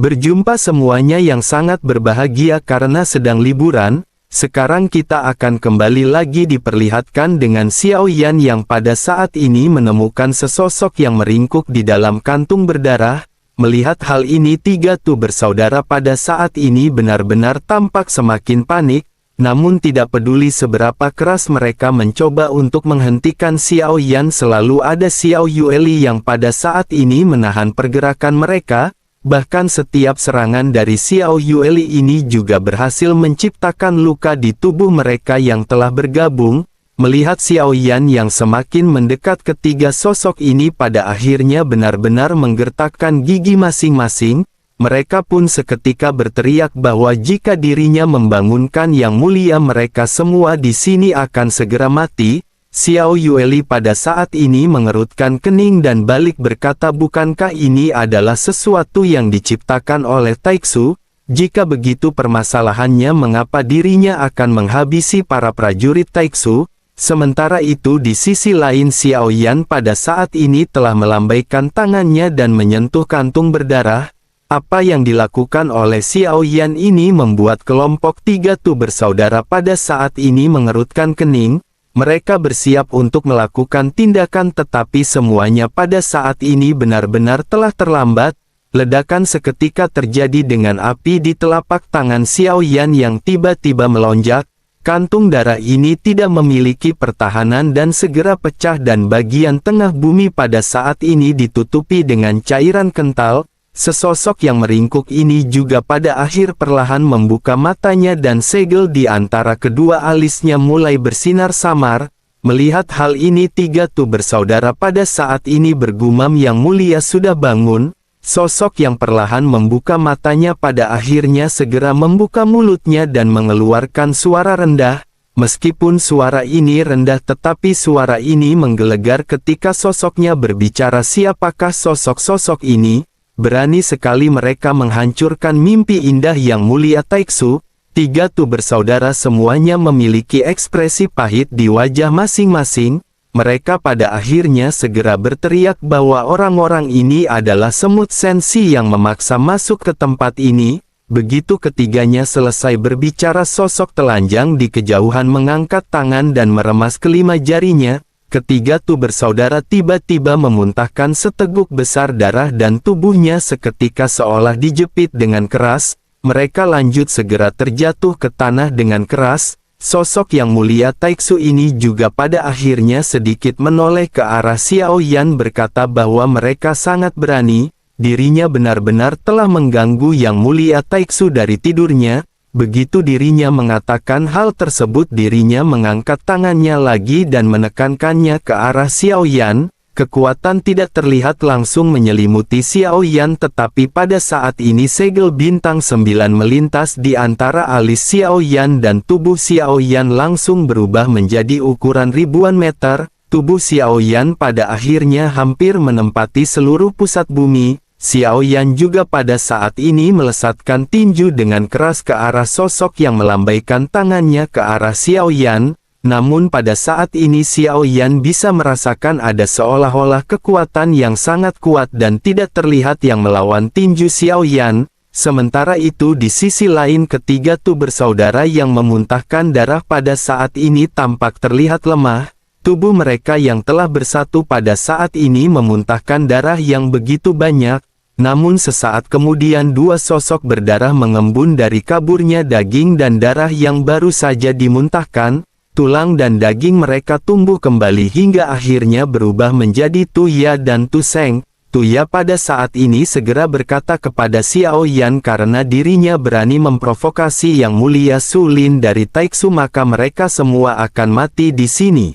Berjumpa semuanya yang sangat berbahagia karena sedang liburan. Sekarang kita akan kembali lagi diperlihatkan dengan Xiao Yan yang pada saat ini menemukan sesosok yang meringkuk di dalam kantung berdarah. Melihat hal ini, tiga Tu bersaudara pada saat ini benar-benar tampak semakin panik. Namun tidak peduli seberapa keras mereka mencoba untuk menghentikan Xiao Yan, selalu ada Xiao Yueli yang pada saat ini menahan pergerakan mereka. Bahkan setiap serangan dari Xiao Yueli ini juga berhasil menciptakan luka di tubuh mereka yang telah bergabung. Melihat Xiao Yan yang semakin mendekat, ketiga sosok ini pada akhirnya benar-benar menggertakkan gigi masing-masing. Mereka pun seketika berteriak bahwa jika dirinya membangunkan Yang Mulia, mereka semua di sini akan segera mati. Xiao Yueli pada saat ini mengerutkan kening dan balik berkata, bukankah ini adalah sesuatu yang diciptakan oleh Taixu? Jika begitu permasalahannya, mengapa dirinya akan menghabisi para prajurit Taixu? Sementara itu di sisi lain, Xiao Yan pada saat ini telah melambaikan tangannya dan menyentuh kantung berdarah. Apa yang dilakukan oleh Xiao Yan ini membuat kelompok tiga Tu bersaudara pada saat ini mengerutkan kening. Mereka bersiap untuk melakukan tindakan, tetapi semuanya pada saat ini benar-benar telah terlambat. Ledakan seketika terjadi dengan api di telapak tangan Xiao Yan yang tiba-tiba melonjak. Kantung darah ini tidak memiliki pertahanan dan segera pecah, dan bagian tengah bumi pada saat ini ditutupi dengan cairan kental. Sesosok yang meringkuk ini juga pada akhir perlahan membuka matanya dan segel di antara kedua alisnya mulai bersinar samar. Melihat hal ini, tiga Tu bersaudara pada saat ini bergumam, Yang Mulia sudah bangun. Sosok yang perlahan membuka matanya pada akhirnya segera membuka mulutnya dan mengeluarkan suara rendah. Meskipun suara ini rendah, tetapi suara ini menggelegar ketika sosoknya berbicara. Siapakah sosok-sosok ini? Berani sekali mereka menghancurkan mimpi indah Yang Mulia Taixu. Tiga Tu bersaudara semuanya memiliki ekspresi pahit di wajah masing-masing. Mereka pada akhirnya segera berteriak bahwa orang-orang ini adalah semut sensi yang memaksa masuk ke tempat ini. Begitu ketiganya selesai berbicara, sosok telanjang di kejauhan mengangkat tangan dan meremas kelima jarinya. Ketiga Tu bersaudara tiba-tiba memuntahkan seteguk besar darah dan tubuhnya seketika seolah dijepit dengan keras. Mereka lanjut segera terjatuh ke tanah dengan keras. Sosok Yang Mulia Taixu ini juga pada akhirnya sedikit menoleh ke arah Xiao Yan berkata bahwa mereka sangat berani. Dirinya benar-benar telah mengganggu Yang Mulia Taixu dari tidurnya. Begitu dirinya mengatakan hal tersebut, dirinya mengangkat tangannya lagi dan menekankannya ke arah Xiao Yan. Kekuatan tidak terlihat langsung menyelimuti Xiao Yan, tetapi pada saat ini segel bintang 9 melintas di antara alis Xiao Yan dan tubuh Xiao Yan langsung berubah menjadi ukuran ribuan meter. Tubuh Xiao Yan pada akhirnya hampir menempati seluruh pusat bumi. Xiao Yan juga pada saat ini melesatkan tinju dengan keras ke arah sosok yang melambaikan tangannya ke arah Xiao Yan. Namun pada saat ini Xiao Yan bisa merasakan ada seolah-olah kekuatan yang sangat kuat dan tidak terlihat yang melawan tinju Xiao Yan. Sementara itu di sisi lain, ketiga Tu bersaudara yang memuntahkan darah pada saat ini tampak terlihat lemah. Tubuh mereka yang telah bersatu pada saat ini memuntahkan darah yang begitu banyak. Namun sesaat kemudian dua sosok berdarah mengembun dari kaburnya daging dan darah yang baru saja dimuntahkan. Tulang dan daging mereka tumbuh kembali hingga akhirnya berubah menjadi Tuya dan Tuseng. Tuya pada saat ini segera berkata kepada Xiao Yan karena dirinya berani memprovokasi Yang Mulia Sulin dari Taixu, maka mereka semua akan mati di sini.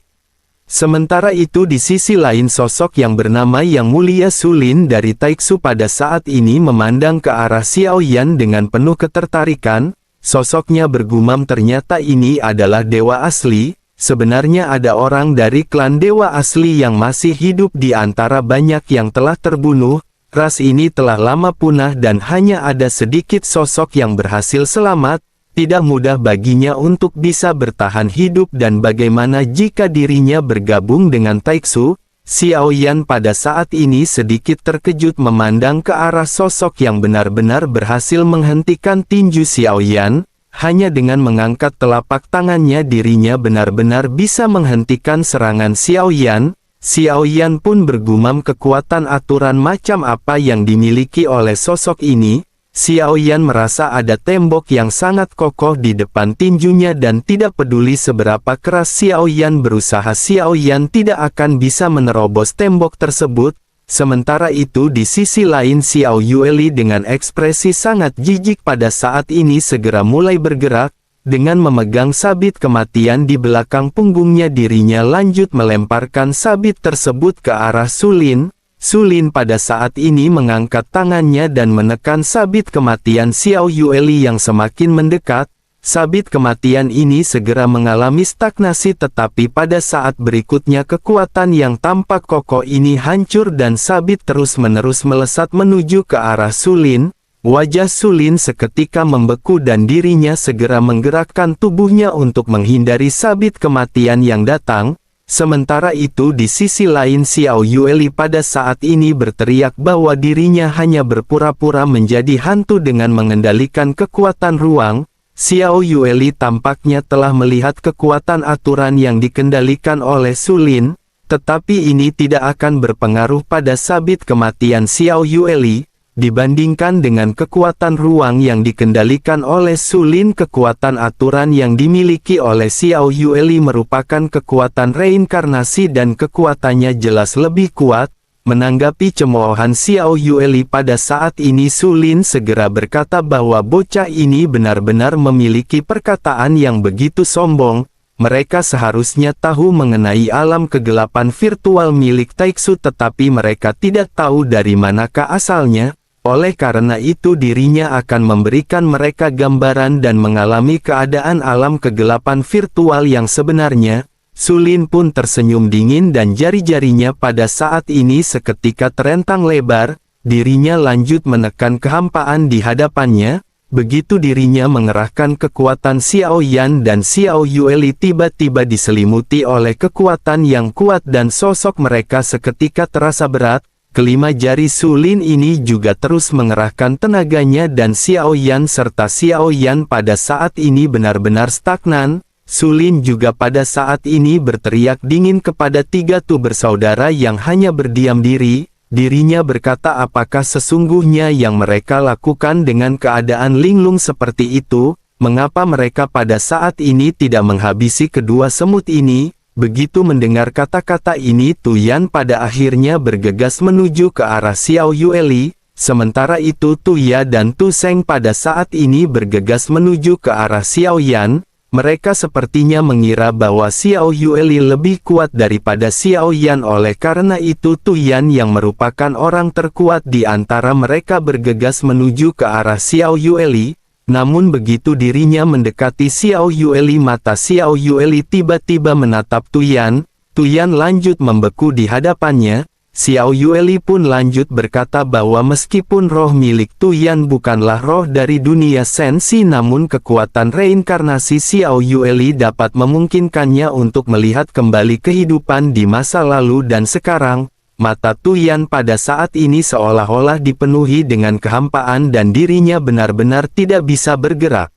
Sementara itu di sisi lain, sosok yang bernama Yang Mulia Sulin dari Taixu pada saat ini memandang ke arah Xiao Yan dengan penuh ketertarikan. Sosoknya bergumam, ternyata ini adalah dewa asli. Sebenarnya ada orang dari klan dewa asli yang masih hidup di antara banyak yang telah terbunuh. Ras ini telah lama punah dan hanya ada sedikit sosok yang berhasil selamat. Tidak mudah baginya untuk bisa bertahan hidup, dan bagaimana jika dirinya bergabung dengan Taixu? Xiao Yan pada saat ini sedikit terkejut memandang ke arah sosok yang benar-benar berhasil menghentikan tinju Xiao Yan. Hanya dengan mengangkat telapak tangannya dirinya benar-benar bisa menghentikan serangan Xiao Yan. Xiao Yan pun bergumam kekuatan aturan macam apa yang dimiliki oleh sosok ini. Xiao Yan merasa ada tembok yang sangat kokoh di depan tinjunya dan tidak peduli seberapa keras Xiao Yan berusaha, Xiao Yan tidak akan bisa menerobos tembok tersebut. Sementara itu di sisi lain Xiao Yueli dengan ekspresi sangat jijik pada saat ini segera mulai bergerak. Dengan memegang sabit kematian di belakang punggungnya dirinya lanjut melemparkan sabit tersebut ke arah Sulin. Sulin pada saat ini mengangkat tangannya dan menekan sabit kematian Xiao Yueli yang semakin mendekat. Sabit kematian ini segera mengalami stagnasi tetapi pada saat berikutnya kekuatan yang tampak kokoh ini hancur dan sabit terus-menerus melesat menuju ke arah Sulin. Wajah Sulin seketika membeku dan dirinya segera menggerakkan tubuhnya untuk menghindari sabit kematian yang datang. Sementara itu di sisi lain Xiao Yueli pada saat ini berteriak bahwa dirinya hanya berpura-pura menjadi hantu dengan mengendalikan kekuatan ruang. Xiao Yueli tampaknya telah melihat kekuatan aturan yang dikendalikan oleh Sulin, tetapi ini tidak akan berpengaruh pada sabit kematian Xiao Yueli, dibandingkan dengan kekuatan ruang yang dikendalikan oleh Sulin. Kekuatan aturan yang dimiliki oleh Xiao Yueli merupakan kekuatan reinkarnasi dan kekuatannya jelas lebih kuat. Menanggapi cemoohan Xiao Yueli pada saat ini Sulin segera berkata bahwa bocah ini benar-benar memiliki perkataan yang begitu sombong. Mereka seharusnya tahu mengenai alam kegelapan virtual milik Taiksu tetapi mereka tidak tahu dari manakah asalnya. Oleh karena itu dirinya akan memberikan mereka gambaran dan mengalami keadaan alam kegelapan virtual yang sebenarnya. Sulin pun tersenyum dingin dan jari-jarinya pada saat ini seketika terentang lebar, dirinya lanjut menekan kehampaan di hadapannya. Begitu dirinya mengerahkan kekuatan Xiao Yan dan Xiao Yueli tiba-tiba diselimuti oleh kekuatan yang kuat dan sosok mereka seketika terasa berat. Kelima jari Sulin ini juga terus mengerahkan tenaganya dan Xiao Yan serta Xiao Yan pada saat ini benar-benar stagnan. Sulin juga pada saat ini berteriak dingin kepada tiga bersaudara yang hanya berdiam diri. Dirinya berkata apakah sesungguhnya yang mereka lakukan dengan keadaan linglung seperti itu, mengapa mereka pada saat ini tidak menghabisi kedua semut ini. Begitu mendengar kata-kata ini Tuyan pada akhirnya bergegas menuju ke arah Xiao Yueli. Sementara itu Tuya dan Tu Seng pada saat ini bergegas menuju ke arah Xiao Yan. Mereka sepertinya mengira bahwa Xiao Yueli lebih kuat daripada Xiao Yan, oleh karena itu Tuyan yang merupakan orang terkuat di antara mereka bergegas menuju ke arah Xiao Yueli. Namun begitu dirinya mendekati Xiao Yueli mata Xiao Yueli tiba-tiba menatap Tuyan. Tuyan lanjut membeku di hadapannya. Xiao Yueli pun lanjut berkata bahwa meskipun roh milik Tuyan bukanlah roh dari dunia sensi namun kekuatan reinkarnasi Xiao Yueli dapat memungkinkannya untuk melihat kembali kehidupan di masa lalu dan sekarang. Mata Tuyan pada saat ini seolah-olah dipenuhi dengan kehampaan dan dirinya benar-benar tidak bisa bergerak.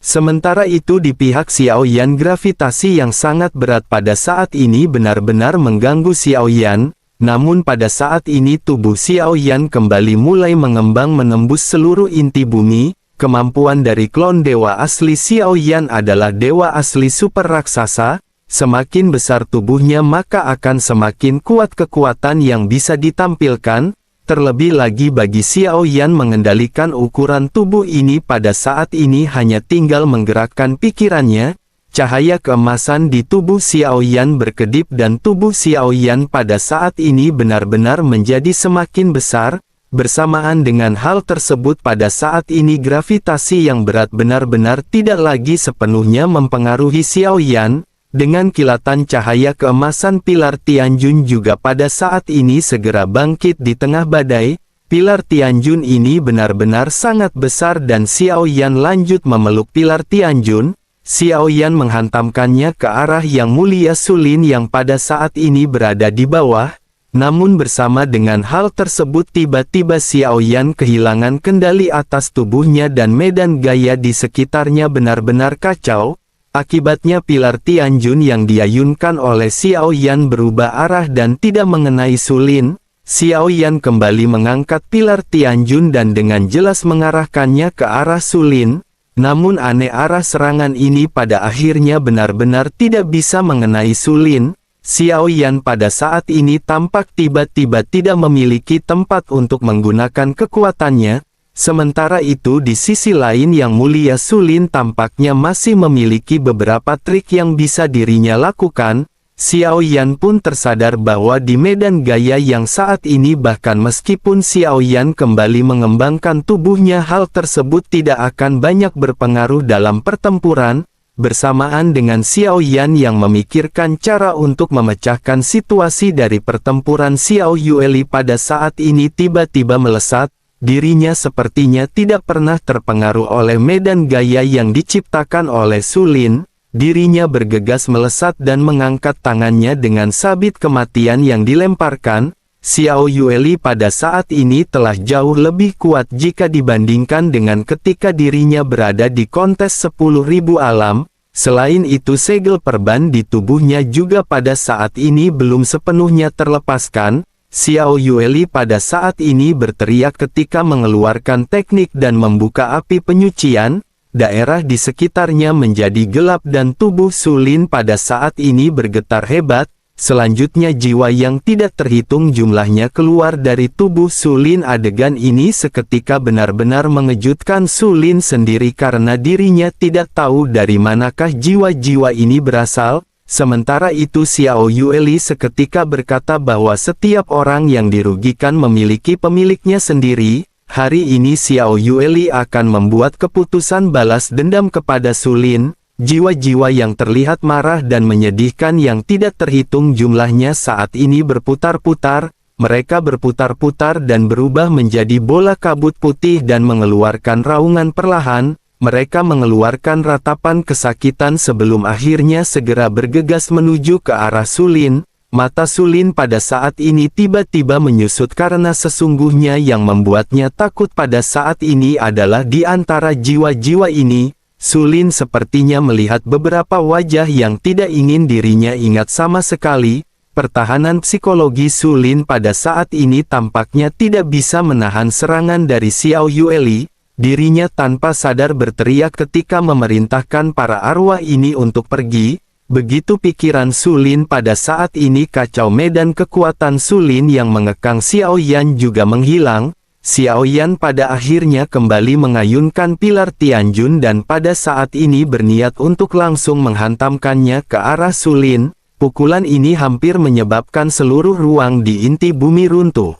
Sementara itu di pihak Xiao Yan gravitasi yang sangat berat pada saat ini benar-benar mengganggu Xiao Yan. Namun pada saat ini tubuh Xiao Yan kembali mulai mengembang menembus seluruh inti bumi. Kemampuan dari klon dewa asli Xiao Yan adalah dewa asli super raksasa. Semakin besar tubuhnya maka akan semakin kuat kekuatan yang bisa ditampilkan. Terlebih lagi bagi Xiao Yan mengendalikan ukuran tubuh ini pada saat ini hanya tinggal menggerakkan pikirannya. Cahaya keemasan di tubuh Xiao Yan berkedip dan tubuh Xiao Yan pada saat ini benar-benar menjadi semakin besar. Bersamaan dengan hal tersebut pada saat ini gravitasi yang berat benar-benar tidak lagi sepenuhnya mempengaruhi Xiao Yan. Dengan kilatan cahaya keemasan pilar Tianjun juga pada saat ini segera bangkit di tengah badai. Pilar Tianjun ini benar-benar sangat besar dan Xiao Yan lanjut memeluk pilar Tianjun. Xiao Yan menghantamkannya ke arah yang mulia Sulin yang pada saat ini berada di bawah. Namun bersama dengan hal tersebut tiba-tiba Xiao Yan kehilangan kendali atas tubuhnya dan medan gaya di sekitarnya benar-benar kacau. Akibatnya pilar Tianjun yang diayunkan oleh Xiao Yan berubah arah dan tidak mengenai Su Lin. Xiao Yan kembali mengangkat pilar Tianjun dan dengan jelas mengarahkannya ke arah Su Lin. Namun aneh, arah serangan ini pada akhirnya benar-benar tidak bisa mengenai Su Lin. Xiao Yan pada saat ini tampak tiba-tiba tidak memiliki tempat untuk menggunakan kekuatannya. Sementara itu di sisi lain Yang Mulia Su Lin tampaknya masih memiliki beberapa trik yang bisa dirinya lakukan. Xiao Yan pun tersadar bahwa di medan gaya yang saat ini bahkan meskipun Xiao Yan kembali mengembangkan tubuhnya, hal tersebut tidak akan banyak berpengaruh dalam pertempuran. Bersamaan dengan Xiao Yan yang memikirkan cara untuk memecahkan situasi dari pertempuran, Xiao Yueli pada saat ini tiba-tiba melesat. Dirinya sepertinya tidak pernah terpengaruh oleh medan gaya yang diciptakan oleh Su Lin. Dirinya bergegas melesat dan mengangkat tangannya dengan sabit kematian yang dilemparkan. Xiao Yueli pada saat ini telah jauh lebih kuat jika dibandingkan dengan ketika dirinya berada di kontes 10.000 alam. Selain itu segel perban di tubuhnya juga pada saat ini belum sepenuhnya terlepaskan. Xiao Yueli pada saat ini berteriak ketika mengeluarkan teknik dan membuka api penyucian. Daerah di sekitarnya menjadi gelap dan tubuh Su Lin pada saat ini bergetar hebat. Selanjutnya jiwa yang tidak terhitung jumlahnya keluar dari tubuh Su Lin. Adegan ini seketika benar-benar mengejutkan Su Lin sendiri karena dirinya tidak tahu dari manakah jiwa-jiwa ini berasal. Sementara itu Xiao Yueli seketika berkata bahwa setiap orang yang dirugikan memiliki pemiliknya sendiri. Hari ini Xiao Yueli akan membuat keputusan balas dendam kepada Su Lin. Jiwa-jiwa yang terlihat marah dan menyedihkan yang tidak terhitung jumlahnya saat ini berputar-putar. Mereka berputar-putar dan berubah menjadi bola kabut putih dan mengeluarkan raungan perlahan. Mereka mengeluarkan ratapan kesakitan sebelum akhirnya segera bergegas menuju ke arah Su Lin. Mata Su Lin pada saat ini tiba-tiba menyusut karena sesungguhnya yang membuatnya takut pada saat ini adalah di antara jiwa-jiwa ini. Su Lin sepertinya melihat beberapa wajah yang tidak ingin dirinya ingat sama sekali. Pertahanan psikologi Su Lin pada saat ini tampaknya tidak bisa menahan serangan dari Xiao Yueli. Dirinya tanpa sadar berteriak ketika memerintahkan para arwah ini untuk pergi. Begitu pikiran Su Lin pada saat ini kacau, medan kekuatan Su Lin yang mengekang Xiao Yan juga menghilang. Xiao Yan pada akhirnya kembali mengayunkan pilar Tianjun dan pada saat ini berniat untuk langsung menghantamkannya ke arah Su Lin. Pukulan ini hampir menyebabkan seluruh ruang di inti bumi runtuh.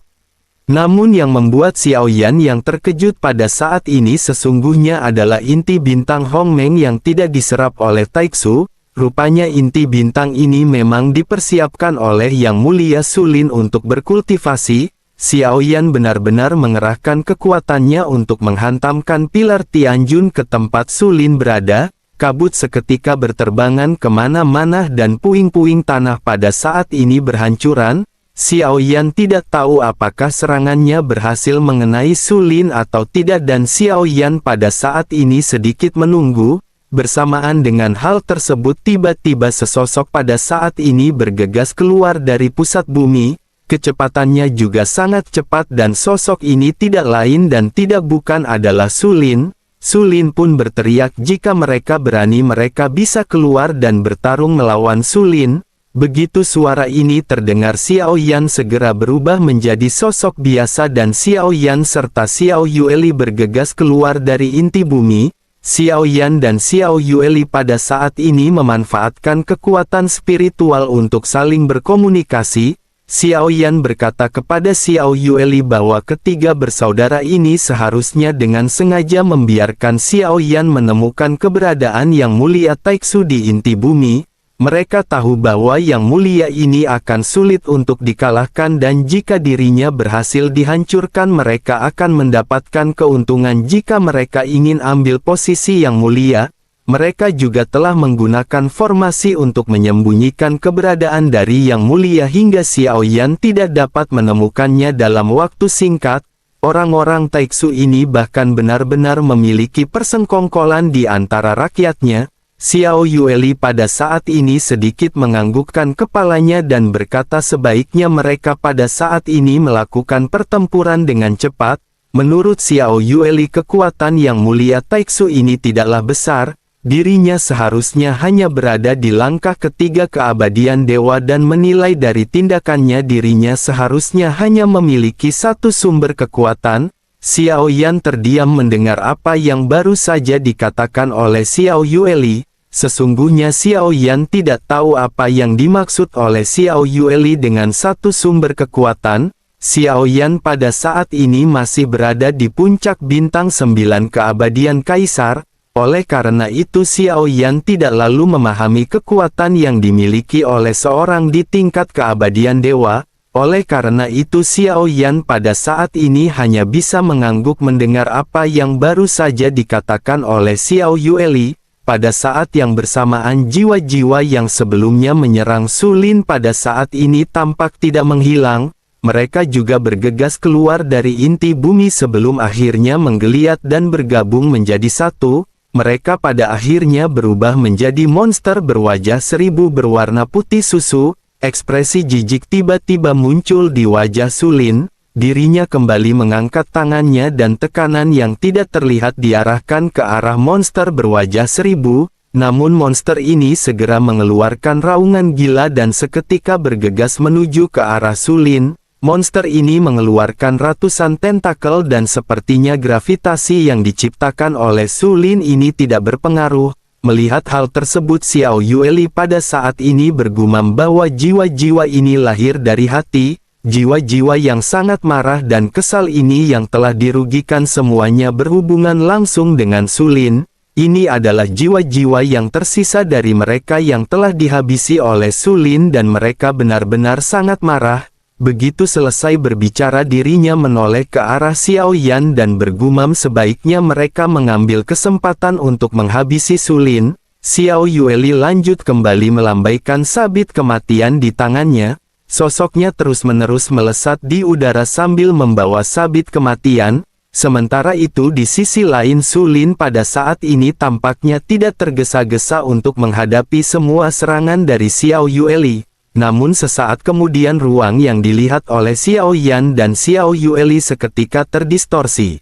Namun yang membuat Xiao Yan yang terkejut pada saat ini sesungguhnya adalah inti bintang Hongmeng yang tidak diserap oleh Taixu. Rupanya inti bintang ini memang dipersiapkan oleh Yang Mulia Su Lin untuk berkultivasi. Xiao Yan benar-benar mengerahkan kekuatannya untuk menghantamkan pilar Tianjun ke tempat Su Lin berada. Kabut seketika berterbangan kemana-mana dan puing-puing tanah pada saat ini berhancuran. Xiao Yan tidak tahu apakah serangannya berhasil mengenai Su Lin atau tidak dan Xiao Yan pada saat ini sedikit menunggu. Bersamaan dengan hal tersebut tiba-tiba sesosok pada saat ini bergegas keluar dari pusat bumi. Kecepatannya juga sangat cepat dan sosok ini tidak lain dan tidak bukan adalah Su Lin. Su Lin pun berteriak jika mereka berani mereka bisa keluar dan bertarung melawan Su Lin. Begitu suara ini terdengar Xiao Yan segera berubah menjadi sosok biasa dan Xiao Yan serta Xiao Yueli bergegas keluar dari inti bumi. Xiao Yan dan Xiao Yueli pada saat ini memanfaatkan kekuatan spiritual untuk saling berkomunikasi. Xiao Yan berkata kepada Xiao Yueli bahwa ketiga bersaudara ini seharusnya dengan sengaja membiarkan Xiao Yan menemukan keberadaan Yang Mulia Taixu di inti bumi. Mereka tahu bahwa Yang Mulia ini akan sulit untuk dikalahkan dan jika dirinya berhasil dihancurkan mereka akan mendapatkan keuntungan jika mereka ingin ambil posisi Yang Mulia. mereka juga telah menggunakan formasi untuk menyembunyikan keberadaan dari Yang Mulia hingga Xiao Yan tidak dapat menemukannya dalam waktu singkat. Orang-orang Taiksu ini bahkan benar-benar memiliki persengkongkolan di antara rakyatnya. Xiao Yueli pada saat ini sedikit menganggukkan kepalanya dan berkata sebaiknya mereka pada saat ini melakukan pertempuran dengan cepat. Menurut Xiao Yueli kekuatan Yang Mulia Taiksu ini tidaklah besar. Dirinya seharusnya hanya berada di langkah ketiga keabadian dewa dan menilai dari tindakannya dirinya seharusnya hanya memiliki satu sumber kekuatan. Xiao Yan terdiam mendengar apa yang baru saja dikatakan oleh Xiao Yueli. Sesungguhnya Xiao Yan tidak tahu apa yang dimaksud oleh Xiao Yueli dengan satu sumber kekuatan. Xiao Yan pada saat ini masih berada di puncak bintang 9 keabadian kaisar. Oleh karena itu Xiao Yan tidak lalu memahami kekuatan yang dimiliki oleh seorang di tingkat keabadian dewa. Oleh karena itu Xiao Yan pada saat ini hanya bisa mengangguk mendengar apa yang baru saja dikatakan oleh Xiao Yueli. Pada saat yang bersamaan jiwa-jiwa yang sebelumnya menyerang Su Lin pada saat ini tampak tidak menghilang. Mereka juga bergegas keluar dari inti bumi sebelum akhirnya menggeliat dan bergabung menjadi satu. Mereka pada akhirnya berubah menjadi monster berwajah 1000 berwarna putih susu. Ekspresi jijik tiba-tiba muncul di wajah Su Lin. Dirinya kembali mengangkat tangannya dan tekanan yang tidak terlihat diarahkan ke arah monster berwajah 1000. Namun monster ini segera mengeluarkan raungan gila dan seketika bergegas menuju ke arah Su Lin. Monster ini mengeluarkan ratusan tentakel dan sepertinya gravitasi yang diciptakan oleh Su Lin ini tidak berpengaruh. Melihat hal tersebut Xiao Yueli pada saat ini bergumam bahwa jiwa-jiwa ini lahir dari hati. Jiwa-jiwa yang sangat marah dan kesal ini yang telah dirugikan semuanya berhubungan langsung dengan Su Lin. Ini adalah jiwa-jiwa yang tersisa dari mereka yang telah dihabisi oleh Su Lin dan mereka benar-benar sangat marah. Begitu selesai berbicara dirinya menoleh ke arah Xiao Yan dan bergumam sebaiknya mereka mengambil kesempatan untuk menghabisi Su Lin. Xiao Yueli lanjut kembali melambaikan sabit kematian di tangannya. Sosoknya terus-menerus melesat di udara sambil membawa sabit kematian. Sementara itu di sisi lain Su Lin pada saat ini tampaknya tidak tergesa-gesa untuk menghadapi semua serangan dari Xiao Yueli. Namun sesaat kemudian ruang yang dilihat oleh Xiao Yan dan Xiao Yueli seketika terdistorsi.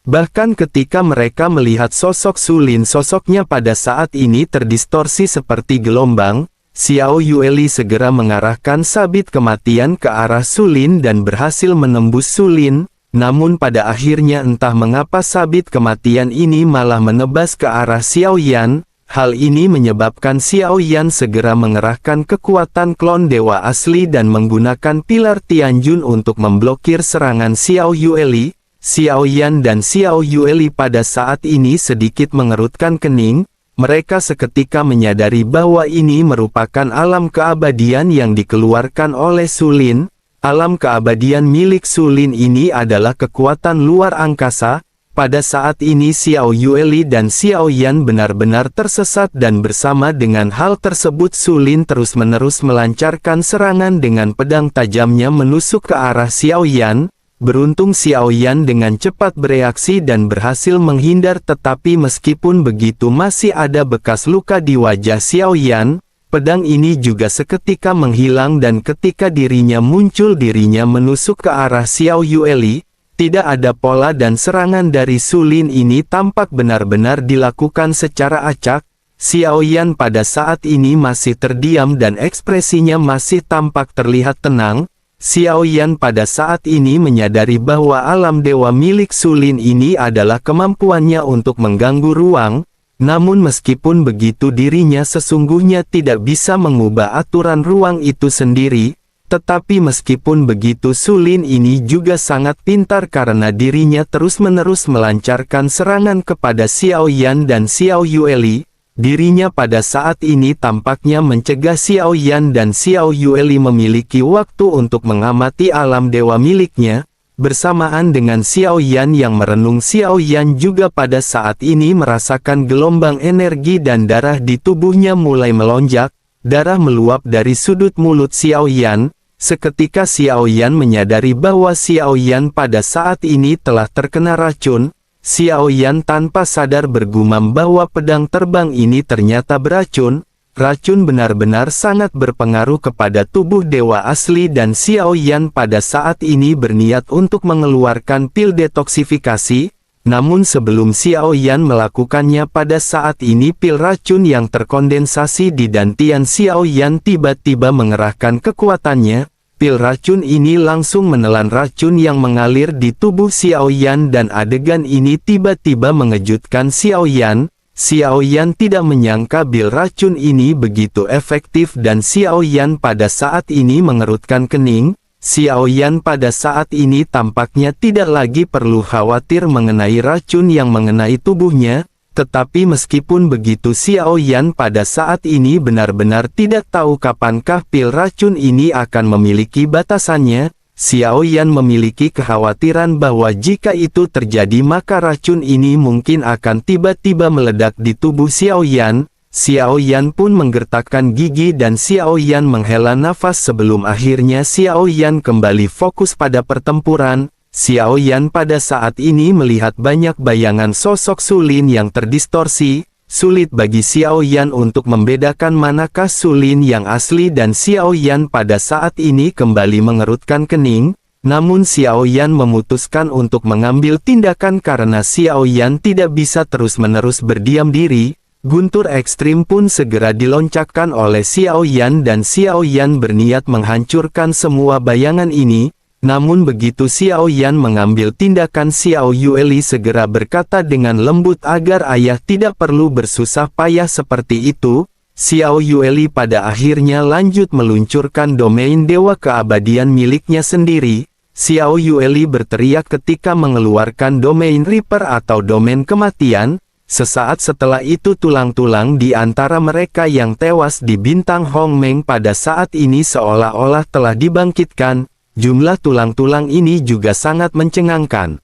Bahkan ketika mereka melihat sosok Su Lin sosoknya pada saat ini terdistorsi seperti gelombang, Xiao Yueli segera mengarahkan sabit kematian ke arah Su Lin dan berhasil menembus Su Lin. Namun pada akhirnya entah mengapa sabit kematian ini malah menebas ke arah Xiao Yan. Hal ini menyebabkan Xiao Yan segera mengerahkan kekuatan klon dewa asli dan menggunakan pilar Tianjun untuk memblokir serangan Xiao Yueli. Xiao Yan dan Xiao Yueli pada saat ini sedikit mengerutkan kening. Mereka seketika menyadari bahwa ini merupakan alam keabadian yang dikeluarkan oleh Su Lin. Alam keabadian milik Su Lin ini adalah kekuatan luar angkasa. Pada saat ini Xiao Yueli dan Xiao Yan benar-benar tersesat dan bersama dengan hal tersebut Su Lin terus-menerus melancarkan serangan dengan pedang tajamnya menusuk ke arah Xiao Yan. Beruntung Xiao Yan dengan cepat bereaksi dan berhasil menghindar tetapi meskipun begitu masih ada bekas luka di wajah Xiao Yan. Pedang ini juga seketika menghilang dan ketika dirinya muncul dirinya menusuk ke arah Xiao Yueli. Tidak ada pola dan serangan dari Su Lin ini tampak benar-benar dilakukan secara acak. Xiao Yan pada saat ini masih terdiam dan ekspresinya masih tampak terlihat tenang. Xiao Yan pada saat ini menyadari bahwa alam dewa milik Su Lin ini adalah kemampuannya untuk mengganggu ruang. Namun meskipun begitu dirinya sesungguhnya tidak bisa mengubah aturan ruang itu sendiri. Tetapi meskipun begitu Su Lin ini juga sangat pintar karena dirinya terus-menerus melancarkan serangan kepada Xiao Yan dan Xiao Yueli. Dirinya pada saat ini tampaknya mencegah Xiao Yan dan Xiao Yueli memiliki waktu untuk mengamati alam dewa miliknya. Bersamaan dengan Xiao Yan yang merenung, Xiao Yan juga pada saat ini merasakan gelombang energi dan darah di tubuhnya mulai melonjak, darah meluap dari sudut mulut Xiao Yan. Seketika Xiao Yan menyadari bahwa Xiao Yan pada saat ini telah terkena racun. Xiao Yan tanpa sadar bergumam bahwa pedang terbang ini ternyata beracun. Racun benar-benar sangat berpengaruh kepada tubuh dewa asli dan Xiao Yan pada saat ini berniat untuk mengeluarkan pil detoksifikasi. Namun sebelum Xiao Yan melakukannya, pada saat ini pil racun yang terkondensasi di dantian Xiao Yan tiba-tiba mengerahkan kekuatannya. Pil racun ini langsung menelan racun yang mengalir di tubuh Xiao Yan dan adegan ini tiba-tiba mengejutkan Xiao Yan. Xiao Yan tidak menyangka pil racun ini begitu efektif dan Xiao Yan pada saat ini mengerutkan kening. Xiao Yan pada saat ini tampaknya tidak lagi perlu khawatir mengenai racun yang mengenai tubuhnya, tetapi meskipun begitu Xiao Yan pada saat ini benar-benar tidak tahu kapankah pil racun ini akan memiliki batasannya. Xiao Yan memiliki kekhawatiran bahwa jika itu terjadi maka racun ini mungkin akan tiba-tiba meledak di tubuh Xiao Yan. Xiao Yan pun menggertakkan gigi dan Xiao Yan menghela nafas sebelum akhirnya Xiao Yan kembali fokus pada pertempuran. Xiao Yan pada saat ini melihat banyak bayangan sosok Sulin yang terdistorsi. Sulit bagi Xiao Yan untuk membedakan manakah Sulin yang asli dan Xiao Yan pada saat ini kembali mengerutkan kening. Namun Xiao Yan memutuskan untuk mengambil tindakan karena Xiao Yan tidak bisa terus-menerus berdiam diri. Guntur ekstrim pun segera diloncakkan oleh Xiao Yan dan Xiao Yan berniat menghancurkan semua bayangan ini. Namun begitu Xiao Yan mengambil tindakan, Xiao Yueli segera berkata dengan lembut agar ayah tidak perlu bersusah payah seperti itu. Xiao Yueli pada akhirnya lanjut meluncurkan domain dewa keabadian miliknya sendiri. Xiao Yueli berteriak ketika mengeluarkan domain Reaper atau domain kematian. Sesaat setelah itu tulang-tulang di antara mereka yang tewas di bintang Hongmeng pada saat ini seolah-olah telah dibangkitkan. Jumlah tulang-tulang ini juga sangat mencengangkan.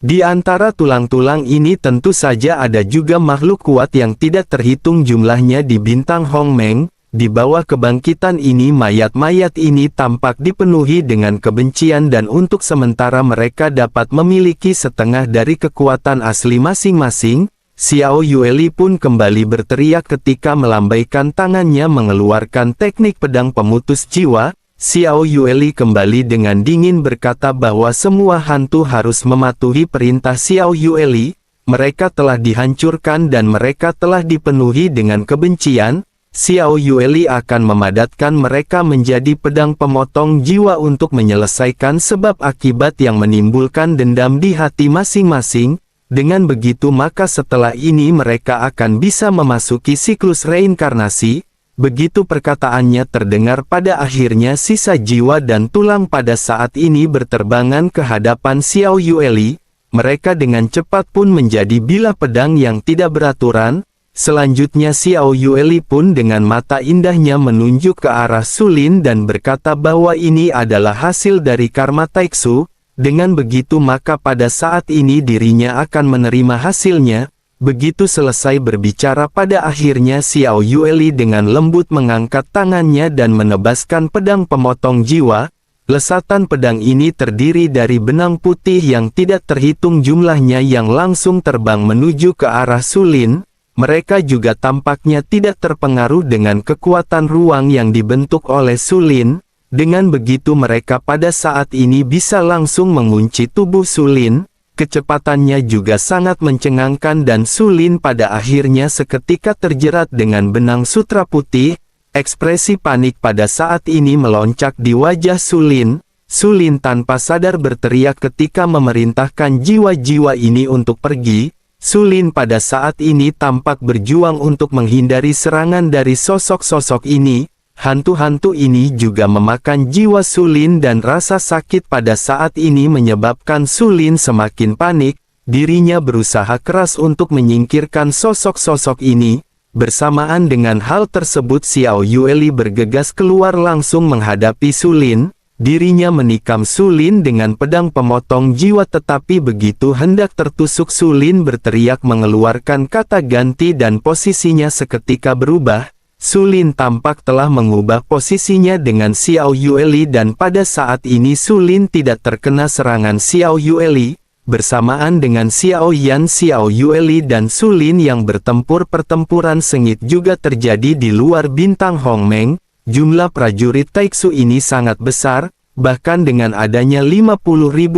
Di antara tulang-tulang ini tentu saja ada juga makhluk kuat yang tidak terhitung jumlahnya di bintang Hongmeng. Di bawah kebangkitan ini mayat-mayat ini tampak dipenuhi dengan kebencian dan untuk sementara mereka dapat memiliki setengah dari kekuatan asli masing-masing. Xiao Yueli pun kembali berteriak ketika melambaikan tangannya mengeluarkan teknik pedang pemutus jiwa. Xiao Yueli kembali dengan dingin berkata bahwa semua hantu harus mematuhi perintah Xiao Yueli. Mereka telah dihancurkan dan mereka telah dipenuhi dengan kebencian. Xiao Yueli akan memadatkan mereka menjadi pedang pemotong jiwa untuk menyelesaikan sebab akibat yang menimbulkan dendam di hati masing-masing. Dengan begitu maka setelah ini mereka akan bisa memasuki siklus reinkarnasi. Begitu perkataannya terdengar pada akhirnya sisa jiwa dan tulang pada saat ini berterbangan ke hadapan Xiao Yueli. Mereka dengan cepat pun menjadi bilah pedang yang tidak beraturan. Selanjutnya Xiao Yueli pun dengan mata indahnya menunjuk ke arah Sulin dan berkata bahwa ini adalah hasil dari karma Taiksu. Dengan begitu maka pada saat ini dirinya akan menerima hasilnya. Begitu selesai berbicara pada akhirnya Xiao Yueli dengan lembut mengangkat tangannya dan menebaskan pedang pemotong jiwa. Lesatan pedang ini terdiri dari benang putih yang tidak terhitung jumlahnya yang langsung terbang menuju ke arah Sulin. Mereka juga tampaknya tidak terpengaruh dengan kekuatan ruang yang dibentuk oleh Sulin. Dengan begitu mereka pada saat ini bisa langsung mengunci tubuh Sulin. Kecepatannya juga sangat mencengangkan dan Sulin pada akhirnya seketika terjerat dengan benang sutra putih. Ekspresi panik pada saat ini meloncak di wajah Sulin. Sulin tanpa sadar berteriak ketika memerintahkan jiwa-jiwa ini untuk pergi. Sulin pada saat ini tampak berjuang untuk menghindari serangan dari sosok-sosok ini. Hantu-hantu ini juga memakan jiwa Sulin dan rasa sakit pada saat ini menyebabkan Sulin semakin panik. Dirinya berusaha keras untuk menyingkirkan sosok-sosok ini. Bersamaan dengan hal tersebut Xiao Yueli bergegas keluar langsung menghadapi Sulin. dirinya menikam Su Lin dengan pedang pemotong jiwa, tetapi begitu hendak tertusuk Su Lin berteriak mengeluarkan kata ganti dan posisinya seketika berubah. Su Lin tampak telah mengubah posisinya dengan Xiao Yueli dan pada saat ini Su Lin tidak terkena serangan Xiao Yueli. Bersamaan dengan Xiao Yan, Xiao Yueli dan Su Lin yang bertempur, pertempuran sengit juga terjadi di luar bintang Hongmeng. Jumlah prajurit Taiksu ini sangat besar, bahkan dengan adanya 50.000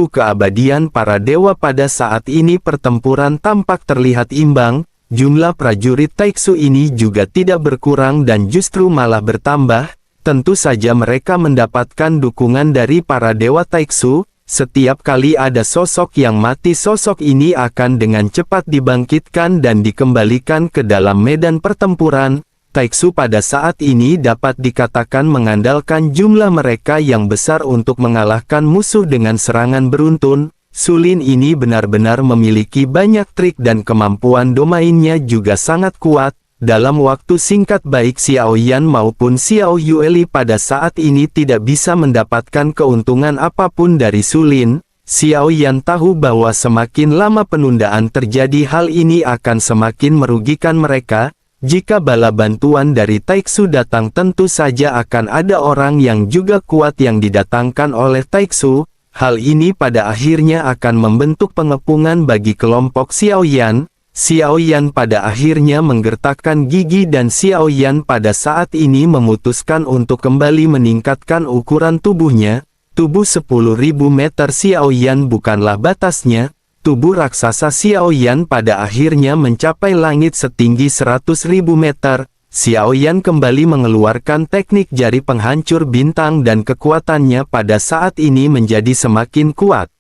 keabadian para dewa pada saat ini pertempuran tampak terlihat imbang. Jumlah prajurit Taiksu ini juga tidak berkurang dan justru malah bertambah. Tentu saja mereka mendapatkan dukungan dari para dewa Taiksu. Setiap kali ada sosok yang mati, sosok ini akan dengan cepat dibangkitkan dan dikembalikan ke dalam medan pertempuran. Taiksu pada saat ini dapat dikatakan mengandalkan jumlah mereka yang besar untuk mengalahkan musuh dengan serangan beruntun. Su Lin ini benar-benar memiliki banyak trik dan kemampuan domainnya juga sangat kuat. Dalam waktu singkat baik Xiao Yan maupun Xiao Yueli pada saat ini tidak bisa mendapatkan keuntungan apapun dari Su Lin. Xiao Yan tahu bahwa semakin lama penundaan terjadi, hal ini akan semakin merugikan mereka. Jika bala bantuan dari Taiksu datang, tentu saja akan ada orang yang juga kuat yang didatangkan oleh Taiksu. Hal ini pada akhirnya akan membentuk pengepungan bagi kelompok Xiao Yan. Xiao Yan pada akhirnya menggertakkan gigi dan Xiao Yan pada saat ini memutuskan untuk kembali meningkatkan ukuran tubuhnya. Tubuh 10.000 meter Xiao Yan bukanlah batasnya. Tubuh raksasa Xiao Yan pada akhirnya mencapai langit setinggi 100.000 meter. Xiao Yan kembali mengeluarkan teknik jari penghancur bintang dan kekuatannya pada saat ini menjadi semakin kuat.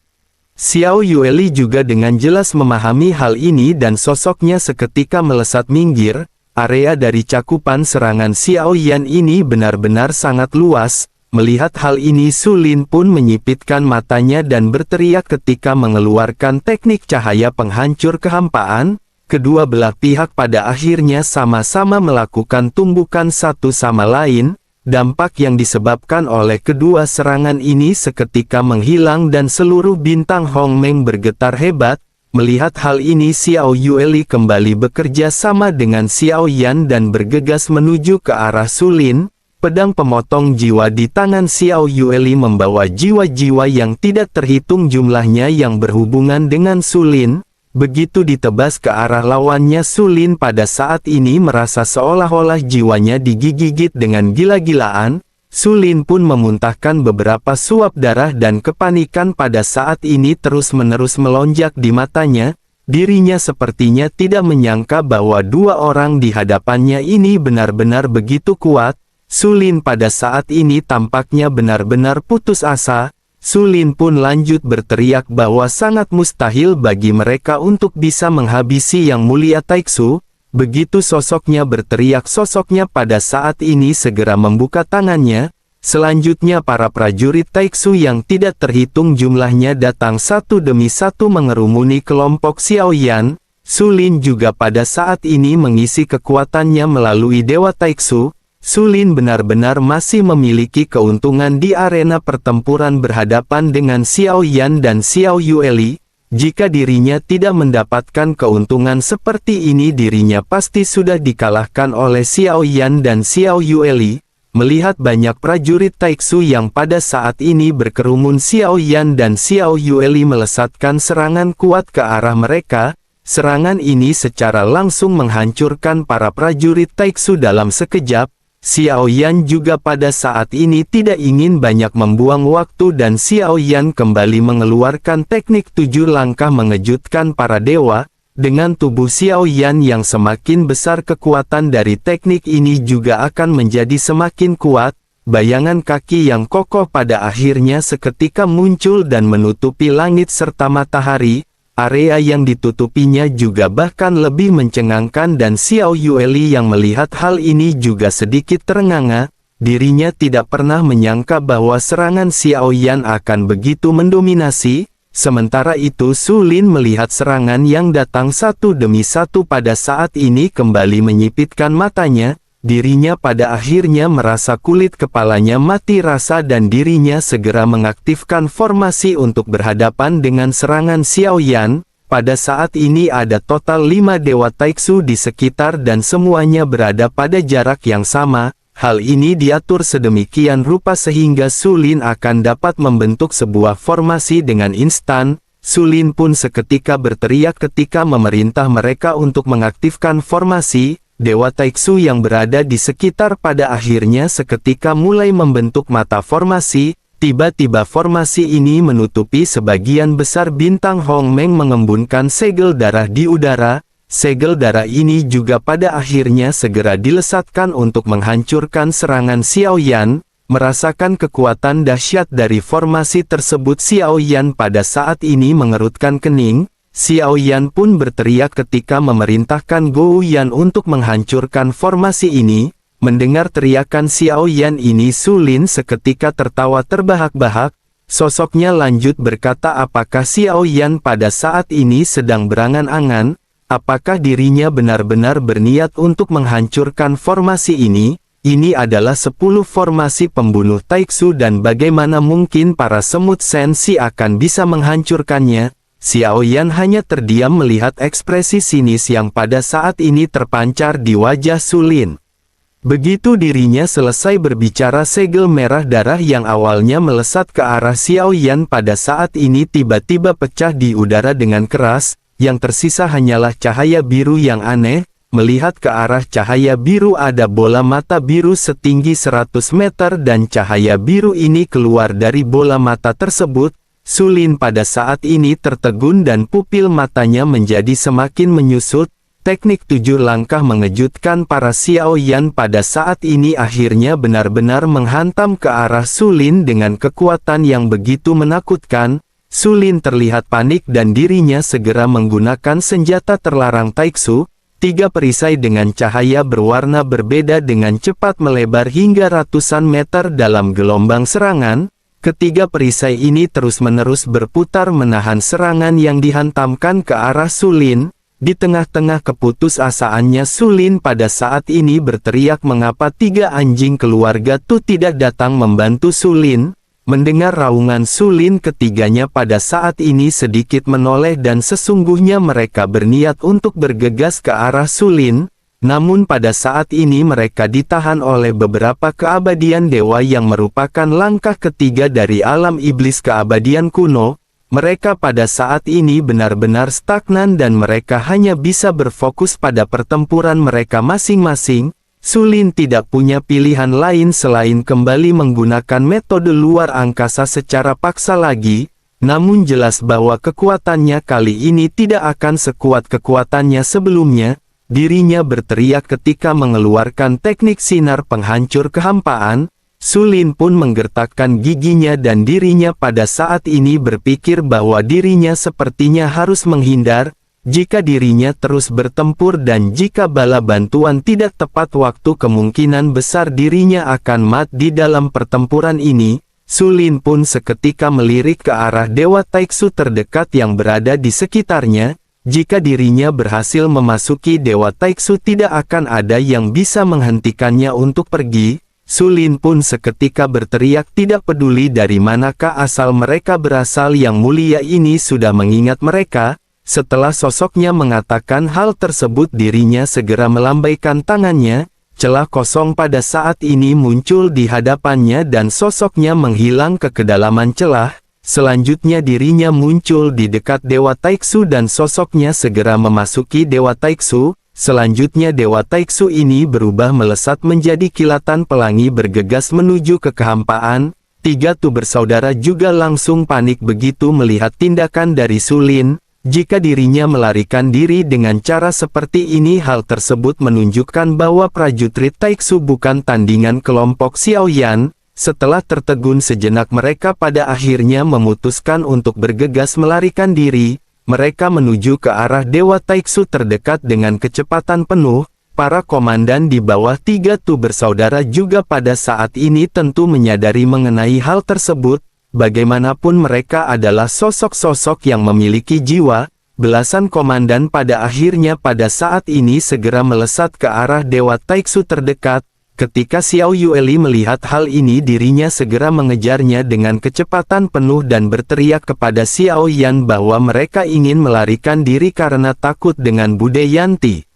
Xiao Yueli juga dengan jelas memahami hal ini dan sosoknya seketika melesat minggir. Area dari cakupan serangan Xiao Yan ini benar-benar sangat luas. Melihat hal ini Su Lin pun menyipitkan matanya dan berteriak ketika mengeluarkan teknik cahaya penghancur kehampaan. Kedua belah pihak pada akhirnya sama-sama melakukan tumbukan satu sama lain. Dampak yang disebabkan oleh kedua serangan ini seketika menghilang dan seluruh bintang Hongmeng bergetar hebat. Melihat hal ini Xiao Yueli kembali bekerja sama dengan Xiao Yan dan bergegas menuju ke arah Su Lin. Pedang pemotong jiwa di tangan Xiao Yueli membawa jiwa-jiwa yang tidak terhitung jumlahnya yang berhubungan dengan Su Lin. Begitu ditebas ke arah lawannya, Su Lin pada saat ini merasa seolah-olah jiwanya digigit dengan gila-gilaan. Su Lin pun memuntahkan beberapa suap darah dan kepanikan pada saat ini terus-menerus melonjak di matanya. Dirinya sepertinya tidak menyangka bahwa dua orang di hadapannya ini benar-benar begitu kuat. Su Lin pada saat ini tampaknya benar-benar putus asa. Su Lin pun lanjut berteriak bahwa sangat mustahil bagi mereka untuk bisa menghabisi Yang Mulia Taiksu. Begitu sosoknya berteriak, sosoknya pada saat ini segera membuka tangannya. Selanjutnya para prajurit Taiksu yang tidak terhitung jumlahnya datang satu demi satu mengerumuni kelompok Xiao Yan. Su Lin juga pada saat ini mengisi kekuatannya melalui Dewa Taiksu. Su Lin benar-benar masih memiliki keuntungan di arena pertempuran berhadapan dengan Xiao Yan dan Xiao Yueli. Jika dirinya tidak mendapatkan keuntungan seperti ini, dirinya pasti sudah dikalahkan oleh Xiao Yan dan Xiao Yueli. Melihat banyak prajurit Taiksu yang pada saat ini berkerumun, Xiao Yan dan Xiao Yueli melesatkan serangan kuat ke arah mereka. Serangan ini secara langsung menghancurkan para prajurit Taiksu dalam sekejap. Xiao Yan juga pada saat ini tidak ingin banyak membuang waktu dan Xiao Yan kembali mengeluarkan teknik 7 langkah mengejutkan para dewa. Dengan tubuh Xiao Yan yang semakin besar, kekuatan dari teknik ini juga akan menjadi semakin kuat. Bayangan kaki yang kokoh pada akhirnya seketika muncul dan menutupi langit serta matahari. Area yang ditutupinya juga bahkan lebih mencengangkan dan Xiao Yueli yang melihat hal ini juga sedikit terengah. Dirinya tidak pernah menyangka bahwa serangan Xiao Yan akan begitu mendominasi. Sementara itu Su Lin melihat serangan yang datang satu demi satu pada saat ini kembali menyipitkan matanya. dirinya pada akhirnya merasa kulit kepalanya mati rasa dan dirinya segera mengaktifkan formasi untuk berhadapan dengan serangan Xiao Yan. Pada saat ini ada total 5 Dewa Taiksu di sekitar dan semuanya berada pada jarak yang sama. Hal ini diatur sedemikian rupa sehingga Su Lin akan dapat membentuk sebuah formasi dengan instan. Su Lin pun seketika berteriak ketika memerintah mereka untuk mengaktifkan formasi. Dewa Taiksu yang berada di sekitar pada akhirnya seketika mulai membentuk mata formasi. Tiba-tiba formasi ini menutupi sebagian besar bintang Hong Meng mengembunkan segel darah di udara. Segel darah ini juga pada akhirnya segera dilesatkan untuk menghancurkan serangan Xiao Yan. Merasakan kekuatan dahsyat dari formasi tersebut, Xiao Yan pada saat ini mengerutkan kening. Xiao Yan pun berteriak ketika memerintahkan Gou Yan untuk menghancurkan formasi ini. Mendengar teriakan Xiao Yan ini, Su Lin seketika tertawa terbahak-bahak. Sosoknya lanjut berkata, apakah Xiao Yan pada saat ini sedang berangan-angan? Apakah dirinya benar-benar berniat untuk menghancurkan formasi ini? Ini adalah 10 formasi pembunuh Taiksu dan bagaimana mungkin para semut sensi akan bisa menghancurkannya? Xiao Yan hanya terdiam melihat ekspresi sinis yang pada saat ini terpancar di wajah Su Lin. Begitu dirinya selesai berbicara, segel merah darah yang awalnya melesat ke arah Xiao Yan pada saat ini tiba-tiba pecah di udara dengan keras. Yang tersisa hanyalah cahaya biru yang aneh. Melihat ke arah cahaya biru ada bola mata biru setinggi 100 meter dan cahaya biru ini keluar dari bola mata tersebut. Su Lin pada saat ini tertegun dan pupil matanya menjadi semakin menyusut. Teknik 7 langkah mengejutkan para Xiao Yan pada saat ini akhirnya benar-benar menghantam ke arah Su Lin dengan kekuatan yang begitu menakutkan. Su Lin terlihat panik dan dirinya segera menggunakan senjata terlarang Taiksu. 3 perisai dengan cahaya berwarna berbeda dengan cepat melebar hingga ratusan meter dalam gelombang serangan. Ketiga perisai ini terus-menerus berputar menahan serangan yang dihantamkan ke arah Su Lin. Di tengah-tengah keputusasaannya, Su Lin pada saat ini berteriak, mengapa 3 anjing keluarga Tu tidak datang membantu Su Lin? Mendengar raungan Su Lin, ketiganya pada saat ini sedikit menoleh dan sesungguhnya mereka berniat untuk bergegas ke arah Su Lin. Namun pada saat ini mereka ditahan oleh beberapa keabadian dewa yang merupakan langkah ketiga dari alam iblis keabadian kuno. Mereka pada saat ini benar-benar stagnan dan mereka hanya bisa berfokus pada pertempuran mereka masing-masing. Su Lin tidak punya pilihan lain selain kembali menggunakan metode luar angkasa secara paksa lagi. Namun jelas bahwa kekuatannya kali ini tidak akan sekuat kekuatannya sebelumnya. Dirinya berteriak ketika mengeluarkan teknik sinar penghancur kehampaan. Su Lin pun menggertakkan giginya dan dirinya pada saat ini berpikir bahwa dirinya sepertinya harus menghindar. Jika dirinya terus bertempur dan jika bala bantuan tidak tepat waktu, kemungkinan besar dirinya akan mati di dalam pertempuran ini. Su Lin pun seketika melirik ke arah Dewa Taiksu terdekat yang berada di sekitarnya. Jika dirinya berhasil memasuki Dewa Taiksu, tidak akan ada yang bisa menghentikannya untuk pergi. Su Lin pun seketika berteriak, tidak peduli dari manakah asal mereka berasal, yang mulia ini sudah mengingat mereka. Setelah sosoknya mengatakan hal tersebut, dirinya segera melambaikan tangannya. Celah kosong pada saat ini muncul di hadapannya dan sosoknya menghilang ke kedalaman celah. Selanjutnya dirinya muncul di dekat Dewa Taiksu dan sosoknya segera memasuki Dewa Taiksu. Selanjutnya Dewa Taiksu ini berubah melesat menjadi kilatan pelangi bergegas menuju ke kehampaan. 3 Tu bersaudara juga langsung panik begitu melihat tindakan dari Su Lin. Jika dirinya melarikan diri dengan cara seperti ini, hal tersebut menunjukkan bahwa prajurit Taiksu bukan tandingan kelompok Xiao Yan. Setelah tertegun sejenak, mereka pada akhirnya memutuskan untuk bergegas melarikan diri. Mereka menuju ke arah Dewa Taiksu terdekat dengan kecepatan penuh. Para komandan di bawah 3 Tu bersaudara juga pada saat ini tentu menyadari mengenai hal tersebut. Bagaimanapun mereka adalah sosok-sosok yang memiliki jiwa. belasan komandan pada akhirnya pada saat ini segera melesat ke arah Dewa Taiksu terdekat. Ketika Xiao Yueli melihat hal ini, dirinya segera mengejarnya dengan kecepatan penuh dan berteriak kepada Xiao Yan bahwa mereka ingin melarikan diri karena takut dengan Bude Yanti.